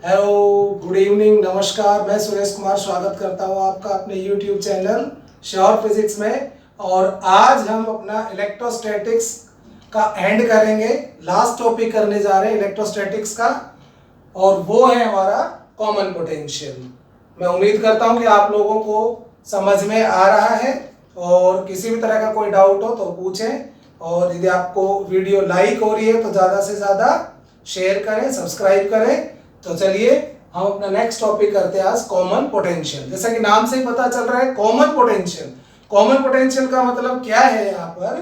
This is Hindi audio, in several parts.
हेलो, गुड इवनिंग, नमस्कार। मैं सुरेश कुमार स्वागत करता हूं आपका अपने यूट्यूब चैनल श्योर फिजिक्स में। और आज हम अपना इलेक्ट्रोस्टैटिक्स का एंड करेंगे। लास्ट टॉपिक करने जा रहे हैं इलेक्ट्रोस्टैटिक्स का, और वो है हमारा कॉमन पोटेंशियल। मैं उम्मीद करता हूं कि आप लोगों को समझ में आ रहा है, और किसी भी तरह का कोई डाउट हो तो पूछें। और यदि आपको वीडियो लाइक हो रही है तो ज़्यादा से ज़्यादा शेयर करें, सब्सक्राइब करें। तो चलिए हम अपना नेक्स्ट टॉपिक करते हैं आज, कॉमन पोटेंशियल। जैसा कि नाम से ही पता चल रहा है, कॉमन पोटेंशियल। कॉमन पोटेंशियल का मतलब क्या है यहाँ पर,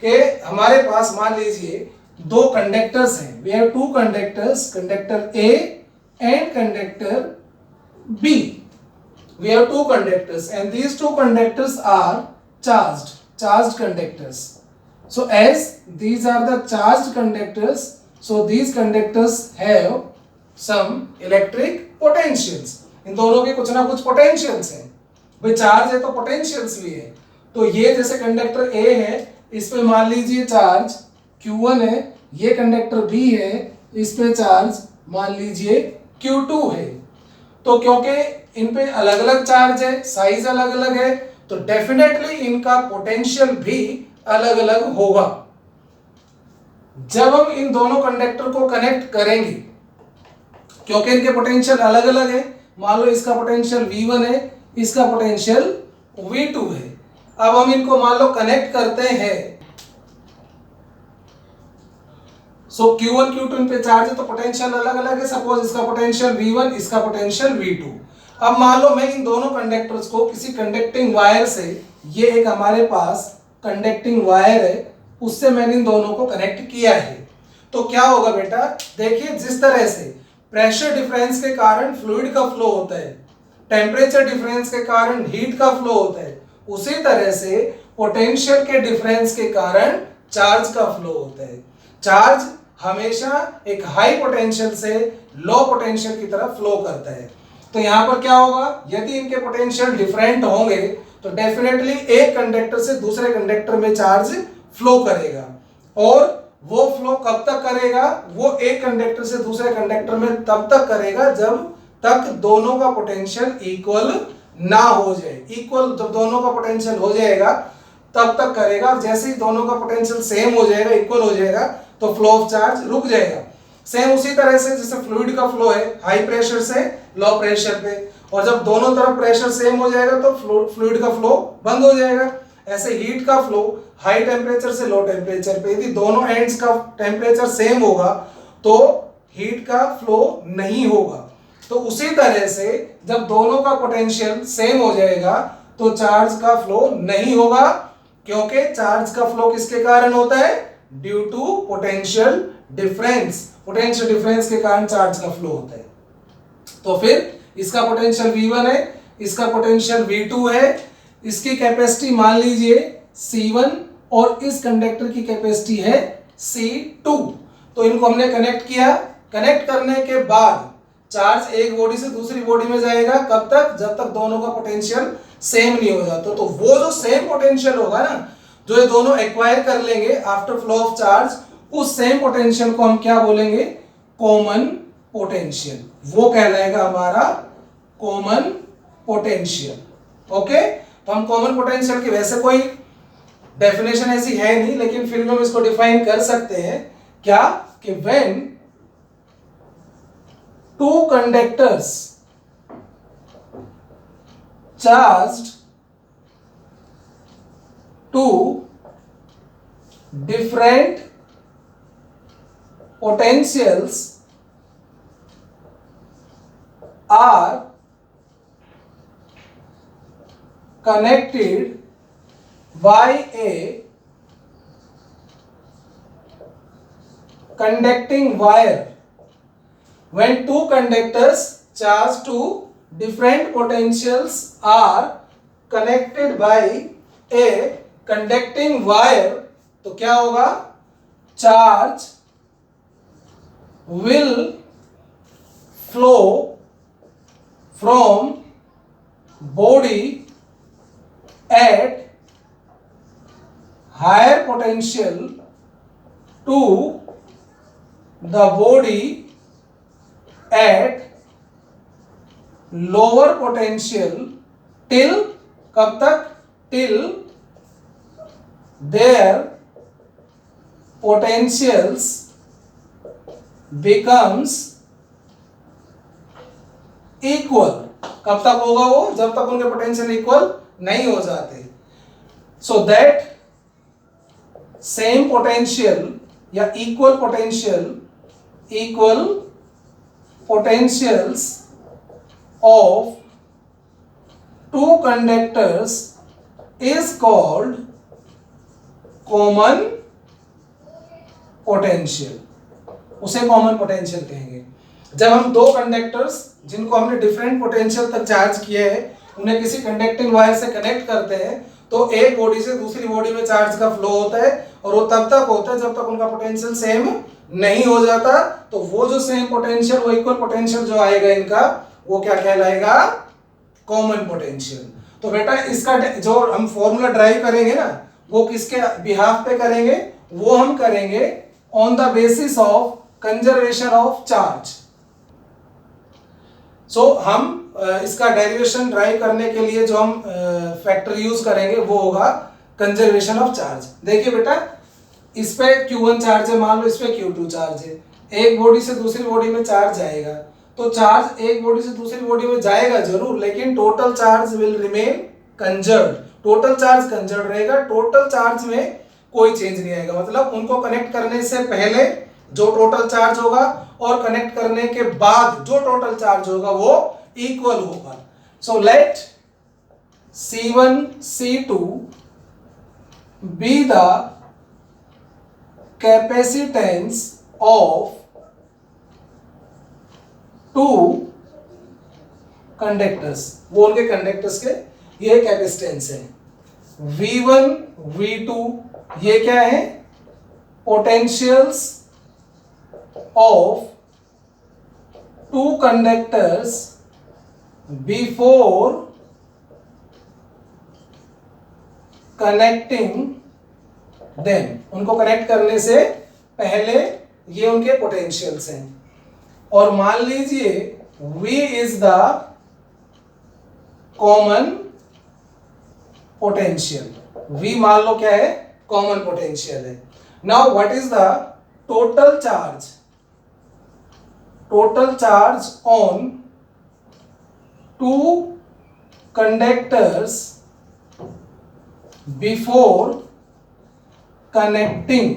कि हमारे पास मान लीजिए दो कंडक्टर्स हैं। We have two conductors, conductor A and conductor B. We have two conductors and these two conductors are charged conductors. So as these are the charged conductors, so these conductors have some electric potentials. इन दोनों के कुछ ना कुछ पोटेंशियल्स हैं। भाई चार्ज है तो पोटेंशियल्स भी है। तो ये जैसे कंडक्टर ए है, इस पे मान लीजिए चार्ज Q1 है। ये कंडक्टर बी है, इस पे चार्ज मान लीजिए Q2 है। तो क्योंकि इन पे अलग अलग चार्ज है, साइज अलग अलग है, तो डेफिनेटली इनका पोटेंशियल भी अलग अलग होगा। जब हम इन दोनों कंडक्टर को कनेक्ट करेंगे, क्योंकि इनके पोटेंशियल अलग अलग है, मान लो इसका पोटेंशियल V1 है, इसका पोटेंशियल V2 है। अब हम इनको मान लो कनेक्ट करते हैं, सो Q1 Q2 इन पे चार्ज है तो पोटेंशियल अलग अलग है। सपोज इसका पोटेंशियल V1, इसका पोटेंशियल V2। अब मान लो मैं इन दोनों कंडक्टर्स को किसी कंडक्टिंग वायर से, ये एक हमारे पास कंडक्टिंग वायर है, उससे मैंने इन दोनों को कनेक्ट किया है। तो क्या होगा बेटा, देखिए जिस तरह से प्रेशर डिफरेंस के कारण फ्लूइड का फ्लो होता है, टेम्परेचर डिफरेंस के कारण हीट का फ्लो होता है, उसी तरह से पोटेंशियल के डिफरेंस के कारण चार्ज का फ्लो होता है। चार्ज हमेशा एक हाई पोटेंशियल से लो पोटेंशियल की तरफ फ्लो करता है। तो यहां पर क्या होगा, यदि इनके पोटेंशियल डिफरेंट होंगे तो डेफिनेटली एक कंडक्टर से दूसरे कंडक्टर में चार्ज फ्लो करेगा। और वो फ्लो कब तक करेगा, वो एक कंडक्टर से दूसरे कंडक्टर में तब तक करेगा जब तक दोनों का पोटेंशियल इक्वल ना हो जाए। इक्वल जब दोनों का पोटेंशियल हो जाएगा तब तक करेगा, और जैसे ही दोनों का पोटेंशियल सेम हो जाएगा, इक्वल हो जाएगा, तो फ्लो ऑफ चार्ज रुक जाएगा। सेम उसी तरह से जैसे फ्लूइड का फ्लो है हाई प्रेशर से लो प्रेशर पे, और जब दोनों तरफ प्रेशर सेम हो जाएगा तो फ्लूइड का फ्लो बंद हो जाएगा। ऐसे हीट का फ्लो हाई टेम्परेचर से लो टेम्परेचर पे, यदि दोनों एंड्स का टेम्परेचर सेम होगा तो हीट का फ्लो नहीं होगा। तो उसी तरह से जब दोनों का पोटेंशियल सेम हो जाएगा तो चार्ज का फ्लो नहीं होगा, क्योंकि चार्ज का फ्लो किसके कारण होता है, due to potential difference. Potential difference के कारण चार्ज का फ्लो होता है। तो फिर इसका पोटेंशियल V1 है, इसका पोटेंशियल V2 है, इसकी कैपेसिटी मान लीजिए C1 और इस कंडक्टर की कैपेसिटी है C2। तो इनको हमने कनेक्ट किया। कनेक्ट करने के बाद चार्ज एक बॉडी से दूसरी बॉडी में जाएगा, कब तक, जब तक दोनों का पोटेंशियल सेम नहीं हो जाता। तो वो जो सेम पोटेंशियल होगा ना, जो ये दोनों एक्वायर कर लेंगे आफ्टर फ्लो ऑफ चार्ज, उस सेम पोटेंशियल को हम क्या बोलेंगे, कॉमन पोटेंशियल। वो कहलाएगा हमारा कॉमन पोटेंशियल। ओके, तो हम कॉमन पोटेंशियल की वैसे कोई डेफिनेशन ऐसी है नहीं, लेकिन फिर भी हम इसको डिफाइन कर सकते हैं। क्या कि when two conductors charged to different potentials are connected by a conducting wire. When two conductors charged to different potentials are connected by a conducting wire, तो क्या होगा, charge will flow from body at higher potential to the body at lower potential till, कब तक, till their potentials becomes equal. कब तक होगा वो, जब तक उनके पोटेंशियल इक्वल नहीं हो जाते। सो दैट सेम पोटेंशियल या equal potentials of two conductors is called common potential, उसे कॉमन पोटेंशियल कहेंगे। जब हम दो कंडक्टर्स जिनको हमने डिफरेंट पोटेंशियल तक चार्ज किए हैं उन्हें किसी कंडक्टिंग वायर से कनेक्ट करते हैं तो एक बॉडी से दूसरी बॉडी में चार्ज का फ्लो होता है और वो तब तक होता है जब तक उनका पोटेंशियल सेम नहीं हो जाता। तो वो जो सेम पोटेंशियल, वो इक्वल पोटेंशियल जो आएगा इनका, वो क्या कहलाएगा, कॉमन पोटेंशियल। तो बेटा इसका जो हम फॉर्मूला ड्राइव करेंगे ना, वो किसके बिहाफ पे करेंगे, वो हम करेंगे on the basis of conservation of charge. So हम इसका डेरिवेशन ड्राइव करने के लिए जो हम फैक्टर यूज करेंगे वो होगा कंजर्वेशन ऑफ चार्ज। देखिए बेटा, इस पे Q1 चार्ज है, मान लो इस पे Q2 चार्ज है, एक बॉडी से दूसरी बॉडी में चार्ज जाएगा, तो चार्ज एक बॉडी से दूसरी बॉडी में जाएगा जरूर, लेकिन total charge will remain conserved. Total charge conserved रहेगा, टोटल चार्ज में कोई चेंज नहीं आएगा। मतलब उनको कनेक्ट करने से पहले जो टोटल चार्ज होगा और कनेक्ट करने के बाद जो टोटल चार्ज होगा वो इक्वल होगा। So let C1 C2 be the capacitance of two conductors, वो उनके कंडक्टर्स के ये कैपेसिटेंस है। V1 V2 ये क्या है, potentials of two conductors before connecting them, उनको कनेक्ट करने से पहले ये उनके पोटेंशियल्स हैं। और मान लीजिए V is the common potential, V मान लो क्या है, कॉमन पोटेंशियल है। Now what is the total charge, total charge on two conductors before connecting,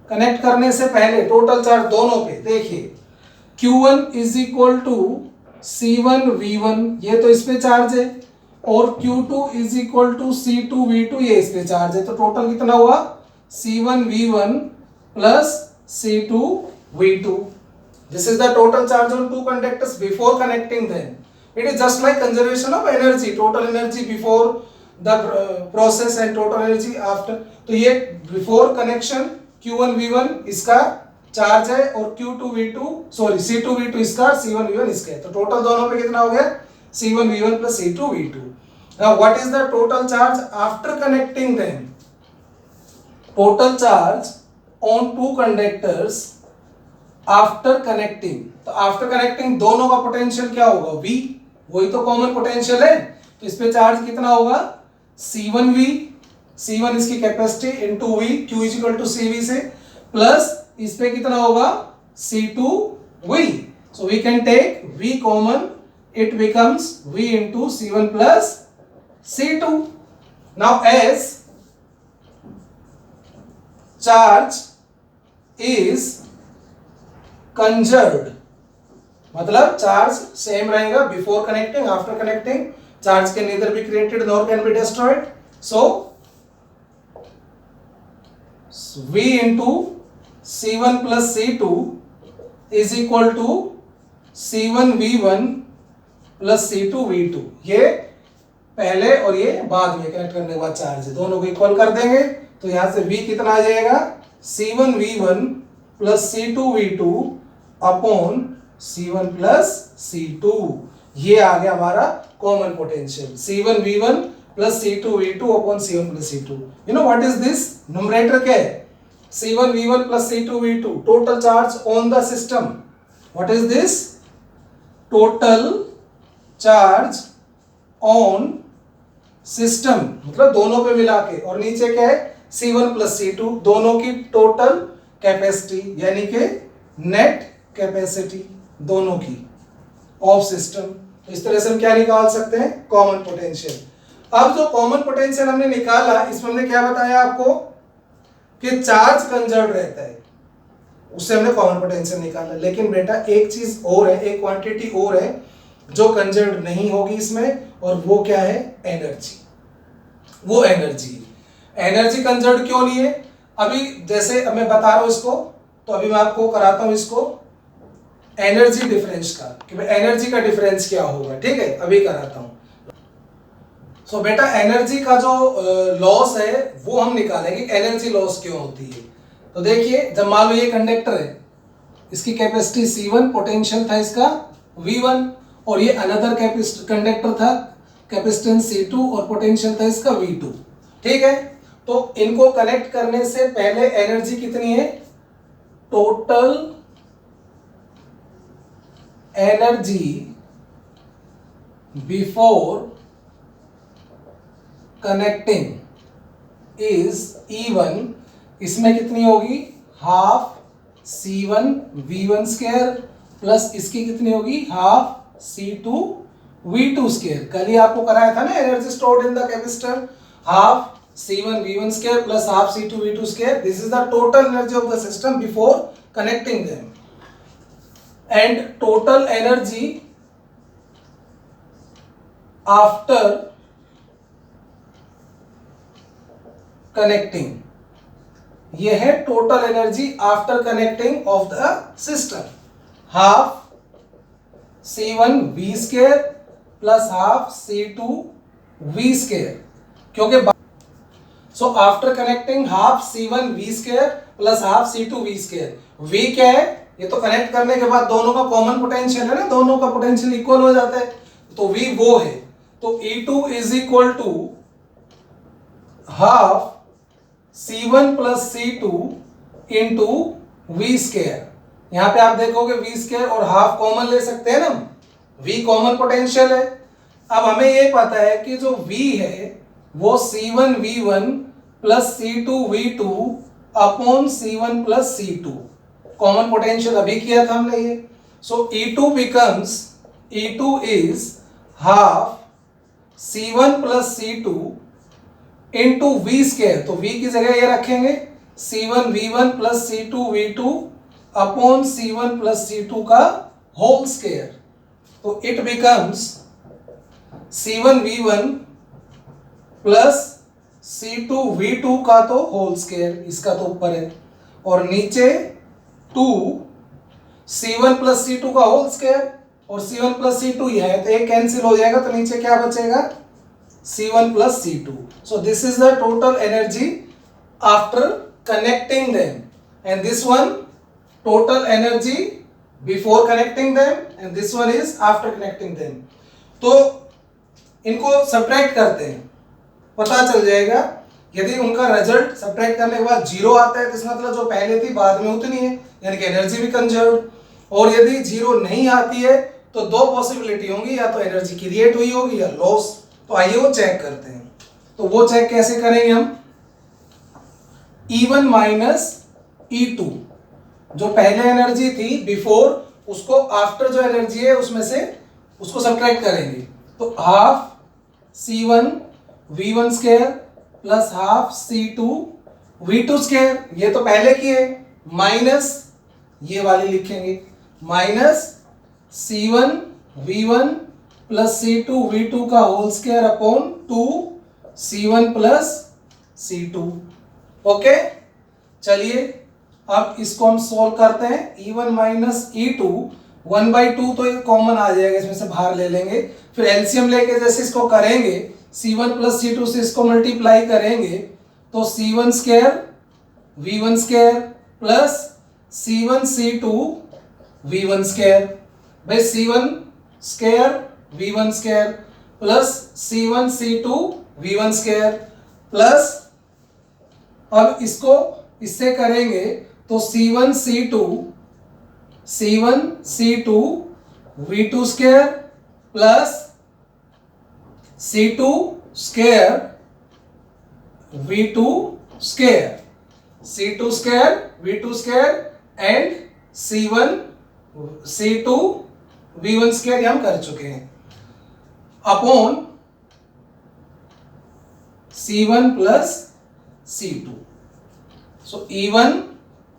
connect करने से पहले टोटल चार्ज दोनों पे, देखिए Q1 is equal to C1 V1, ये तो इस पे चार्ज है, और Q2 is equal to C2 V2, ये इस पे चार्ज है। तो टोटल कितना हुआ, C1 V1 plus C2 V2। This is the total charge on two conductors before connecting them. It is just like conservation of energy, total energy before the process and total energy after. तो ये before connection Q1 V1 इसका चार्ज है और Q2 V2 sorry C2 V2 इसका, C1 V1 इसका है। तो टोटल दोनों पे कितना हो गया, C1 V1 plus C2 V2। Now what is the total charge after connecting them? Total charge on two conductors after connecting, तो आफ्टर कनेक्टिंग दोनों का पोटेंशियल क्या होगा, V, वही तो कॉमन पोटेंशियल है। तो इस पे चार्ज कितना होगा, C1V, C1 इसकी capacity into V, Q is equal to CV से, प्लस इस पे कितना होगा, C2V। So we can take V common, it becomes V into C1 plus C2। Now as charge is conserved, मतलब चार्ज सेम रहेगा before connecting, after connecting charge can neither be created nor can be destroyed. So V into C1 plus C2 is equal to C1 V1 plus C2 V2। ये पहले और ये बाद में कनेक्ट करने के बाद चार्ज है, दोनों को इक्वल कर देंगे। तो यहां से V कितना आ जाएगा, C1 V1 plus C2 V2 upon C1 plus C2। ये आ गया हमारा common potential, C1 V1 plus C2 V2 upon C1 plus C2। You know what is this, numerator क्या है, C1 V1 plus C2 V2, total charge on the system. What is this, total charge on system, मतलब दोनों पे मिला के, और नीचे क्या है C1 प्लस C2, दोनों की टोटल कैपेसिटी यानी कि नेट कैपेसिटी दोनों की ऑफ सिस्टम। तो इस तरह से हम क्या निकाल सकते हैं, कॉमन पोटेंशियल। अब जो कॉमन पोटेंशियल हमने निकाला, इसमें हमने क्या बताया आपको कि चार्ज कंजर्व रहता है, उससे हमने कॉमन पोटेंशियल निकाला। लेकिन बेटा एक चीज और है, एक क्वांटिटी और है जो कंजर्व नहीं होगी इसमें, और वो क्या है, एनर्जी। वो एनर्जी कंजर्व क्यों नहीं है, अभी जैसे मैं बता रहा हूं इसको, तो अभी मैं आपको कराता हूं इसको एनर्जी डिफरेंस का, कि भाई एनर्जी का डिफरेंस क्या होगा। ठीक है, अभी कराता हूं। सो बेटा एनर्जी का जो लॉस है वो हम निकालेंगे, एनर्जी लॉस क्यों होती है। तो देखिए, जब मान लो ये कंडक्टर है, इसकी कैपेसिटी C1, पोटेंशियल था इसका V1, और ये अनदर कंडक्टर था, कैपेसिटेंस C2 और पोटेंशियल था इसका V2। ठीक है, तो इनको कनेक्ट करने से पहले एनर्जी कितनी है, total energy before connecting is E1, इसमें कितनी होगी, half C1 V1 square plus इसकी कितनी होगी, हाफ C2 V2 स्क्वायर। कल ही आपको कराया था ना energy stored in the capacitor, half C1 V1 square plus half C2 V2 square. This is the total energy of the system before connecting them. And total energy after connecting. ये है total energy after connecting of the system. Half C1 V square plus half C2 V square. क्योंकि so after connecting half C1 V square plus half C2 V square, V क्या है, ये तो कनेक्ट करने के बाद दोनों का कॉमन पोटेंशियल है ना, दोनों का पोटेंशियल इक्वल हो जाता है, तो V वो है। तो E2 is equal to half C1 plus C2 into V square. यहां पे आप देखोगे V स्क्वायर और हाफ कॉमन ले सकते हैं ना, V कॉमन पोटेंशियल है। अब हमें ये पता है कि जो V है वो C1 V1 plus C2 V2 upon C1 plus C2, common potential अभी किया था हमने ये। सो E2 becomes, E2 is half C1 plus C2 into V square, तो V की जगह ये रखेंगे C1 V1 plus C2 V2 upon C1 plus C2 का होल स्क्वायर। तो it becomes C1 V1 plus C2 V2 का तो होल स्क्वायर, इसका तो ऊपर है, और नीचे 2 C1 प्लस C2 का होल स्क्वायर, और C1 प्लस C2 ये है तो एक कैंसिल हो जाएगा, तो नीचे क्या बचेगा, C1 plus C2। So this is the total energy after connecting them, and this one total energy before connecting them, and this one is after connecting them. तो इनको सब्ट्रैक्ट करते हैं, पता चल जाएगा। यदि उनका रिजल्ट सब्ट्रैक्ट करने के बाद जीरो आता है तो इसका मतलब जो पहले थी बाद में उतनी है, यानी कि एनर्जी भी कंजर्व। और यदि जीरो नहीं आती है तो दो पॉसिबिलिटी होंगी, या तो एनर्जी क्रिएट हुई होगी या लॉस। तो आइए वो चेक करते हैं। तो वो चेक कैसे करेंगे हम, E1 माइनस E2, जो पहले एनर्जी थी बिफोर, उसको आफ्टर जो एनर्जी है उसमें से उसको सब्ट्रैक्ट करेंगे। तो half C1 V1 square plus half C2 V2 square, ये तो पहले की है, माइनस ये वाली लिखेंगे, minus C1 V1 plus C2 V2 का whole square upon 2 C1 plus C2। Okay, चलिए अब इसको हम सोल्व करते हैं। E1 माइनस E2, 1/2 तो ये कॉमन आ जाएगा, इसमें से बाहर ले लेंगे, फिर एलसीएम लेके जैसे इसको करेंगे, C1 प्लस C2 से इसको मल्टीप्लाई करेंगे, तो C1 square V1 square plus C1 C2 V1 square, भाई C1 square V1 square plus C1 C2 V1 square plus, अब इसको इससे करेंगे तो C1 C2 V2 square plus C2 square V2 square, C2 square V2 square and C2 V1 square हम कर चुके हैं अपॉन C1 प्लस C2। सो E1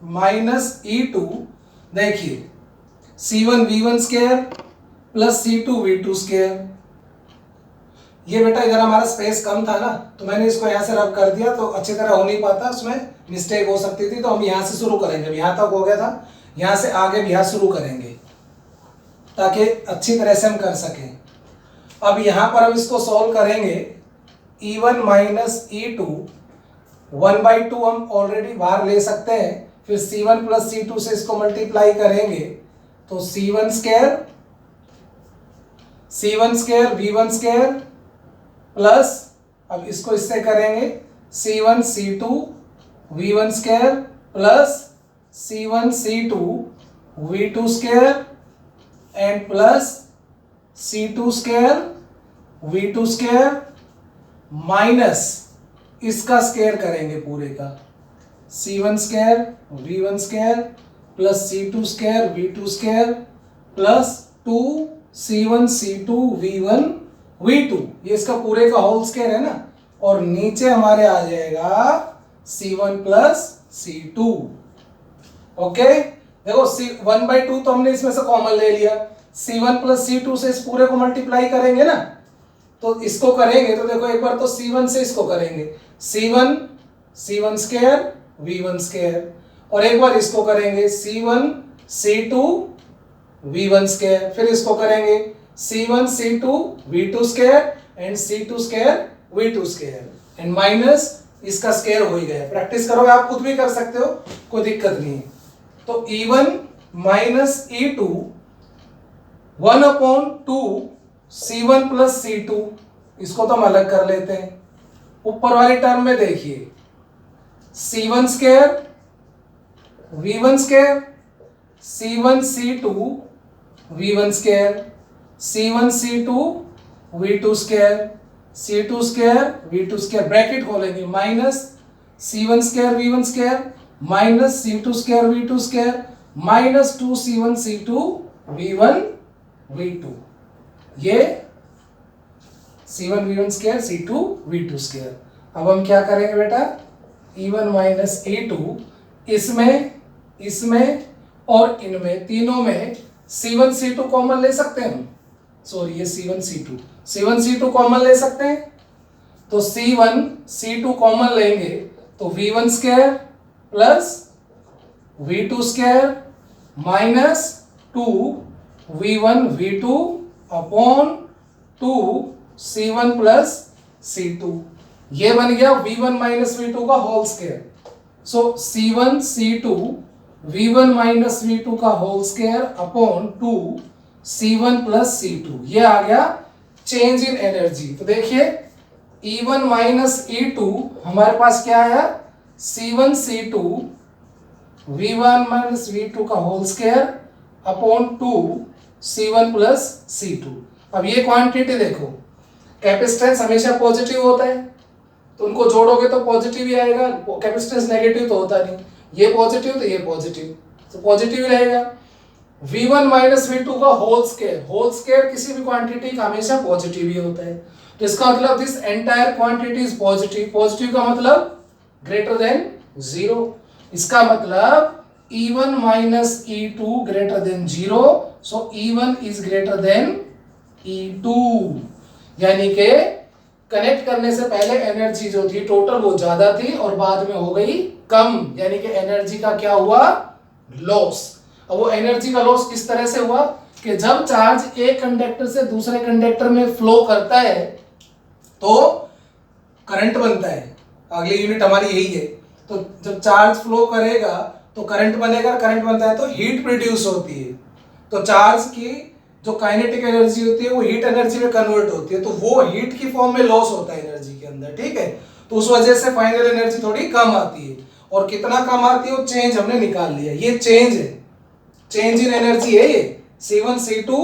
माइनस E2, देखिए C1 V1 square plus C2 V2 square. ये बेटा इधर हमारा स्पेस कम था ना, तो मैंने इसको यहाँ से रब कर दिया, तो अच्छी तरह हो नहीं पाता, उसमें मिस्टेक हो सकती थी, तो हम यहाँ से शुरू करेंगे। यहाँ तक हो गया था, यहाँ से आगे भी यहाँ शुरू करेंगे ताकि अच्छी तरह से हम कर सकें। अब यहाँ पर हम इसको सॉल्व करेंगे। E1 माइनस E2 1/2 हम ऑलरेडी बाहर ले सकते हैं, फिर C1 प्लस C2 से इसको मल्टीप्लाई करेंगे तो C1 square V1 square plus, अब इसको इससे करेंगे C1 C2 V1 square plus C1 C2 V2 square and plus C2 square V2 square minus इसका स्क्वायर करेंगे पूरे का, C1 square V1 square plus C2 square V2 square plus 2C1 C2 V1 V2, ये इसका पूरे का होल स्क्वायर है ना, और नीचे हमारे आ जाएगा C1 प्लस C2। ओके, देखो 1/2 तो हमने इसमें से कॉमन ले लिया, C1 प्लस C2 से इस पूरे को मल्टीप्लाई करेंगे ना, तो इसको करेंगे तो देखो एक बार तो C1 से इसको करेंगे C1 स्क्वायर V1 स्क्वायर, और एक बार इसको करेंगे C1 C2 V1 स्क्वायर, फिर इसको करेंगे C1 C2 V2 square and C2 square V2 square and minus इसका स्क्वायर हो ही गया। प्रैक्टिस करोगे आप खुद भी कर सकते हो, कोई दिक्कत नहीं है। तो E1 minus E2 1/2 C1 plus C2, इसको तो हम अलग कर लेते हैं। ऊपर वाली टर्म में देखिए C1 square V1 square C1 C2 V1 square C1 C2 V2 square C2 square V2 square, bracket खोलेंगे, minus C1 square V1 square minus C2 square V2 square minus 2C1 C2 V1 V2, ये C1 V1 square C2 V2 square. अब हम क्या करेंगे बेटा, E1 माइनस E2 इसमें और इनमें तीनों में C1 C2 कॉमन ले सकते हैं हम, सॉरी ये C1 C2 कॉमन ले सकते हैं, तो C1 C2 कॉमन लेंगे तो V1 square plus V2 square minus 2V1 V2 upon 2C1 plus C2, ये बन गया V1 माइनस V2 का होल स्क्वायर। सो C1 C2 V1 minus V2 का whole square upon 2C1 plus C2, ये आ गया चेंज इन एनर्जी। तो देखिए E1 माइनस E2 हमारे पास क्या आया, C1 C2 V1 minus V2 का whole square upon 2C1 plus C2। अब ये क्वांटिटी देखो, कैपेसिटेंस हमेशा पॉजिटिव होता है, तो उनको जोड़ोगे तो पॉजिटिव ही आएगा, कैपेसिटेंस नेगेटिव तो होता नहीं, ये पॉजिटिव तो ये पॉजिटिव, तो पॉजिटिव ही रहेगा। V1 माइनस V2 का होल स्क्वायर किसी भी क्वांटिटी का हमेशा पॉजिटिव ही होता है, तो इसका मतलब this entire quantity is positive. Positive का मतलब ग्रेटर देन 0, इसका मतलब E1 minus E2 greater than 0, so E1 is greater than E2, यानी के कनेक्ट करने से पहले एनर्जी जो थी टोटल वो ज्यादा थी और बाद में हो गई कम, यानी कि एनर्जी का क्या हुआ, लॉस। अब वो एनर्जी का लॉस किस तरह से हुआ कि जब चार्ज एक कंडक्टर से दूसरे कंडक्टर में फ्लो करता है तो करंट बनता है, अगली यूनिट हमारी यही है। तो जब चार्ज फ्लो करेगा तो करंट बनेगा, करंट बनता है तो हीट प्रोड्यूस होती है, तो चार्ज की जो काइनेटिक एनर्जी होती है वो हीट एनर्जी में कन्वर्ट होती है, तो वो हीट की फॉर्म में लॉस होता है एनर्जी के अंदर, ठीक है। तो उस वजह से फाइनल एनर्जी थोड़ी कम आती है, और कितना कम आती है वो चेंज हमने निकाल लिया, ये चेंज है, चेंज इन एनर्जी है ये। C1 C2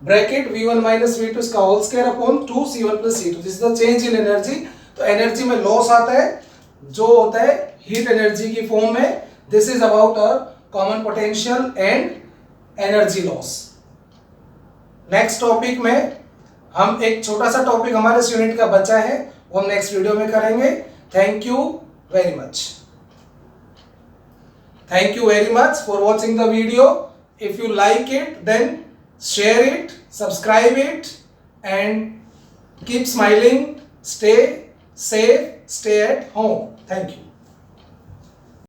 bracket V1 minus V2 इसका whole square upon 2 C1 plus C2, this is the change in energy. तो एनर्जी में लॉस आता है जो होता है हीट एनर्जी की फॉर्म में। This is about a common potential and energy loss. Next topic में हम एक छोटा सा टॉपिक हमारे इस यूनिट का बचा है, वो हम नेक्स्ट वीडियो में करेंगे। Thank you very much. Thank you very much for watching the video. If you like it, then share it, subscribe it, and keep smiling. Stay safe, stay at home. Thank you.